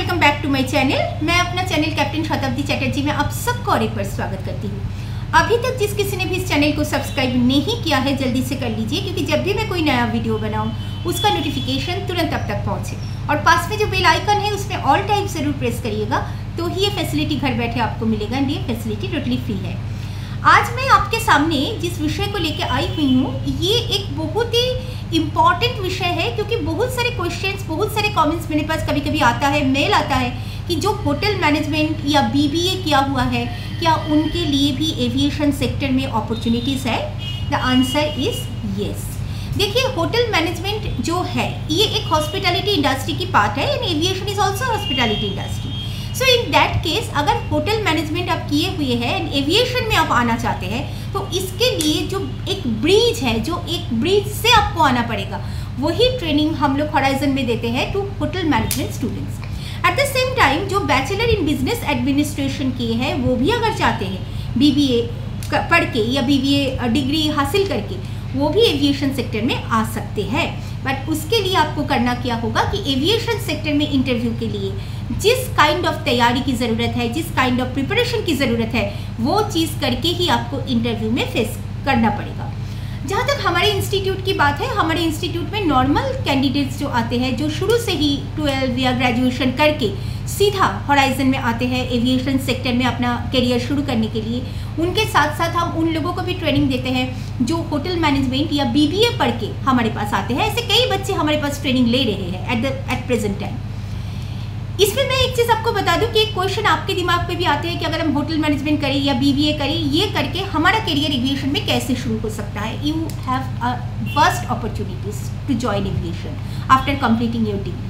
Welcome back to my channel. मैं अपना channel captain शताब्दी चैटर्जी में आप सबको और एक बार स्वागत करती हूँ। अभी तक जिस किसी ने भी इस चैनल को सब्सक्राइब नहीं किया है जल्दी से कर लीजिए, क्योंकि जब भी मैं कोई नया वीडियो बनाऊँ उसका नोटिफिकेशन तुरंत अब तक पहुँचे। और पास में जो बेल आइकन है उसमें ऑल टाइम ज़रूर प्रेस करिएगा, तो ही ये फैसिलिटी घर बैठे आपको मिलेगा। ये फैसिलिटी टोटली फ्री है। आज मैं आपके सामने जिस विषय को लेकर आई हुई हूँ, ये एक बहुत ही इम्पॉर्टेंट विषय है, क्योंकि बहुत सारे क्वेश्चंस, बहुत सारे कमेंट्स मेरे पास कभी कभी आता है, मेल आता है कि जो होटल मैनेजमेंट या बीबीए किया हुआ है, क्या उनके लिए भी एविएशन सेक्टर में अपॉर्चुनिटीज़ है। The answer is yes. देखिए, होटल मैनेजमेंट जो है ये एक हॉस्पिटैलिटी इंडस्ट्री की पार्ट है, and aviation is also hospitality industry. So in that case, अगर होटल मैनेजमेंट आप किए हुए हैं एंड एविएशन में आप आना चाहते हैं, तो इसके लिए जो एक ब्रिज है, जो एक ब्रिज से आपको आना पड़ेगा, वही ट्रेनिंग हम लोग हॉराइजन में देते हैं to hotel management students. At the same time जो बैचलर इन बिजनेस एडमिनिस्ट्रेशन किए हैं, वो भी अगर चाहते हैं बीबीए पढ़ के या बीबीए डिग्री हासिल करके, वो भी एविएशन सेक्टर में आ सकते हैं। बट उसके लिए आपको करना क्या होगा कि एविएशन सेक्टर में इंटरव्यू के लिए जिस काइंड ऑफ तैयारी की ज़रूरत है, जिस काइंड ऑफ प्रिपरेशन की ज़रूरत है, वो चीज़ करके ही आपको इंटरव्यू में फेस करना पड़ेगा। जहाँ तक हमारे इंस्टीट्यूट की बात है, हमारे इंस्टीट्यूट में नॉर्मल कैंडिडेट्स जो आते हैं, जो शुरू से ही 12 या ग्रेजुएशन करके सीधा हॉराइजन में आते हैं एविएशन सेक्टर में अपना करियर शुरू करने के लिए, उनके साथ साथ हम उन लोगों को भी ट्रेनिंग देते हैं जो होटल मैनेजमेंट या बीबीए पढ़ के हमारे पास आते हैं। ऐसे कई बच्चे हमारे पास ट्रेनिंग ले रहे हैं एट प्रेजेंट टाइम। इसमें मैं एक चीज़ आपको बता दूं कि एक क्वेश्चन आपके दिमाग पे भी आते हैं कि अगर हम होटल मैनेजमेंट करें या बीबीए करें, ये करके हमारा करियर एविएशन में कैसे शुरू हो सकता है। You have a first opportunities to join aviation after completing your degree.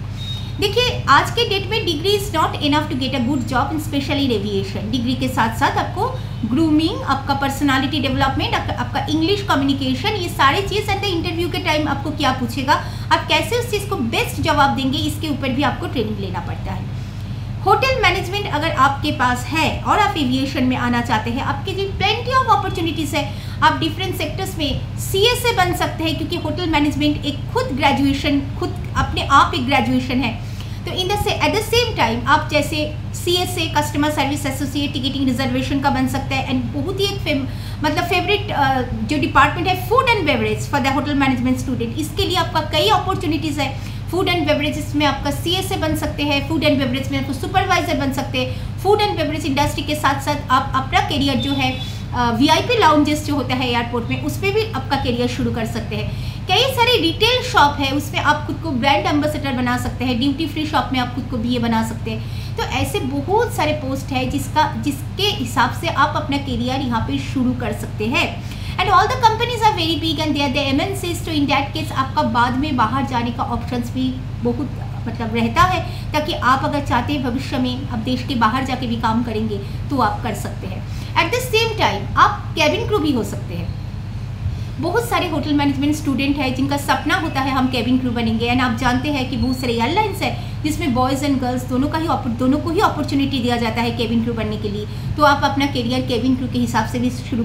देखिए, आज के डेट में degree is not enough to get a good job in specially in aviation. Degree के साथ साथ आपको ग्रूमिंग, आपका पर्सनालिटी डेवलपमेंट, आपका इंग्लिश कम्युनिकेशन, ये सारी चीज़ एट द इंटरव्यू के टाइम आपको क्या पूछेगा, आप कैसे उस चीज़ को बेस्ट जवाब देंगे, इसके ऊपर भी आपको ट्रेनिंग लेना पड़ता है। होटल मैनेजमेंट अगर आपके पास है और आप एविएशन में आना चाहते हैं, आपके लिए प्लेंटी ऑफ अपॉर्चुनिटीज़ है। आप डिफरेंट सेक्टर्स में सीएसए बन सकते हैं, क्योंकि होटल मैनेजमेंट एक खुद ग्रेजुएशन, खुद अपने आप एक ग्रेजुएशन है। तो एट द सेम टाइम आप जैसे CSA customer service associate ticketing reservation का बन सकता है। एंड बहुत ही एक फेवरेट जो डिपार्टमेंट है food and beverage for the hotel management student, इसके लिए आपका कई अपॉर्चुनिटीज़ है। फूड एंड बेवरेजेस में आपका सीएसए बन सकते हैं, फूड एंड बेवरेज में आपको सुपरवाइजर बन सकते हैं। फूड एंड बेवरेज इंडस्ट्री के साथ साथ आप अपना करियर जो है वीआईपी लाउंजेस जो होता है एयरपोर्ट में, उस पर भी आपका करियर शुरू कर सकते हैं। कई सारे रिटेल शॉप है, उसमें आप खुद को ब्रांड एम्बेसडर बना सकते हैं। ड्यूटी फ्री शॉप में आप खुद को बीए बना सकते हैं। तो ऐसे बहुत सारे पोस्ट है जिसके हिसाब से आप अपना करियर यहाँ पे शुरू कर सकते हैं। And all the companies are very big and they are the MNCs, तो इन दैट केस आपका बाद में बाहर जाने का ऑप्शंस भी बहुत रहता है, ताकि आप अगर चाहते हैं भविष्य में आप देश के बाहर जाके भी काम करेंगे तो आप कर सकते हैं। एट द सेम टाइम आप कैबिन क्रू भी हो सकते हैं। बहुत सारे होटल मैनेजमेंट स्टूडेंट है जिनका सपना होता है हम कैबिन क्रू बनेंगे। एंड आप जानते हैं कि बहुत सारे एयरलाइंस है जिसमें बॉयज़ एंड गर्ल्स दोनों को ही अपॉर्चुनिटी दिया जाता है कैबिन क्रू बनने के लिए। तो आप अपना करियर कैबिन क्रू के हिसाब से भी शुरू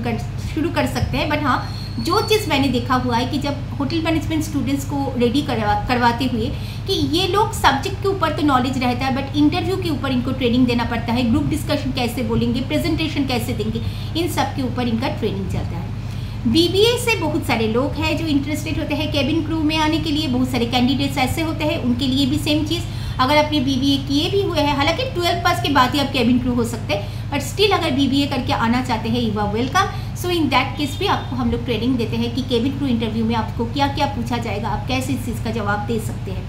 कर सकते हैं। बट हाँ, जो चीज़ मैंने देखा हुआ है कि जब होटल मैनेजमेंट स्टूडेंट्स को रेडी करवाते हुए कि ये लोग सब्जेक्ट के ऊपर तो नॉलेज रहता है, बट इंटरव्यू के ऊपर इनको ट्रेनिंग देना पड़ता है। ग्रुप डिस्कशन कैसे बोलेंगे, प्रेजेंटेशन कैसे देंगे, इन सब के ऊपर इनका ट्रेनिंग जाता है। बीबीए से बहुत सारे लोग हैं जो इंटरेस्टेड होते हैं कैबिन क्रू में आने के लिए। बहुत सारे कैंडिडेट्स ऐसे होते हैं, उनके लिए भी सेम चीज़, अगर आपने बीबीए किए भी हुए हैं, हालांकि 12 पास के बाद ही आप कैबिन क्रू हो सकते हैं, बट स्टिल अगर बीबीए करके आना चाहते हैं, you are welcome. So in that case भी आपको हम लोग ट्रेनिंग देते हैं कि कैबिन क्रू इंटरव्यू में आपको क्या क्या पूछा जाएगा, आप कैसे इस चीज़ का जवाब दे सकते हैं।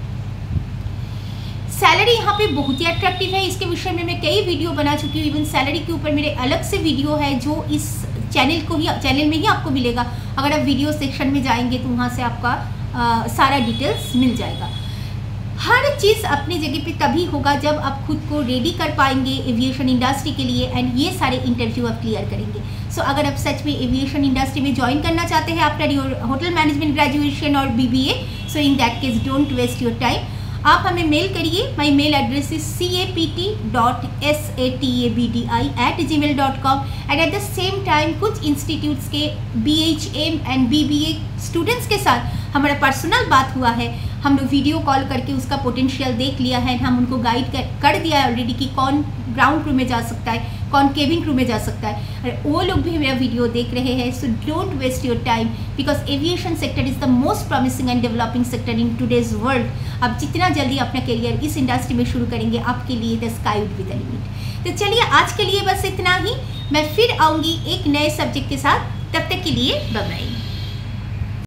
सैलरी यहाँ पे बहुत ही अट्रैक्टिव है, इसके विषय में मैं कई वीडियो बना चुकी हूँ। इवन सैलरी के ऊपर मेरे अलग से वीडियो है जो इस चैनल में ही आपको मिलेगा। अगर आप वीडियो सेक्शन में जाएंगे तो वहाँ से आपका सारा डिटेल्स मिल जाएगा। हर चीज़ अपनी जगह पे तभी होगा जब आप खुद को रेडी कर पाएंगे एविएशन इंडस्ट्री के लिए, एंड ये सारे इंटरव्यू आप क्लियर करेंगे। सो अगर आप सच में एविएशन इंडस्ट्री में ज्वाइन करना चाहते हैं after your hotel management graduation और BBA, so in that case don't waste your time. आप हमें मेल करिए। My mail address is capt.satabdi@gmail.com। And at the same time कुछ इंस्टीट्यूट्स के BHM एंड BBA स्टूडेंट्स के साथ हमारा पर्सनल बात हुआ है। हम लोग वीडियो कॉल करके उसका पोटेंशियल देख लिया है, हम उनको गाइड कर दिया है ऑलरेडी कि कौन ग्राउंड क्रू में जा सकता है, कौन केबिन क्रू में जा सकता है। वो लोग भी मेरा वीडियो देख रहे हैं। So don't waste your time, because aviation sector is the most promising and developing sector in today's world. आप जितना जल्दी अपना करियर इस इंडस्ट्री में शुरू करेंगे, आपके लिए the sky would be the limit. तो चलिए आज के लिए बस इतना ही। मैं फिर आऊँगी एक नए सब्जेक्ट के साथ, तब तक के लिए बाय बाय।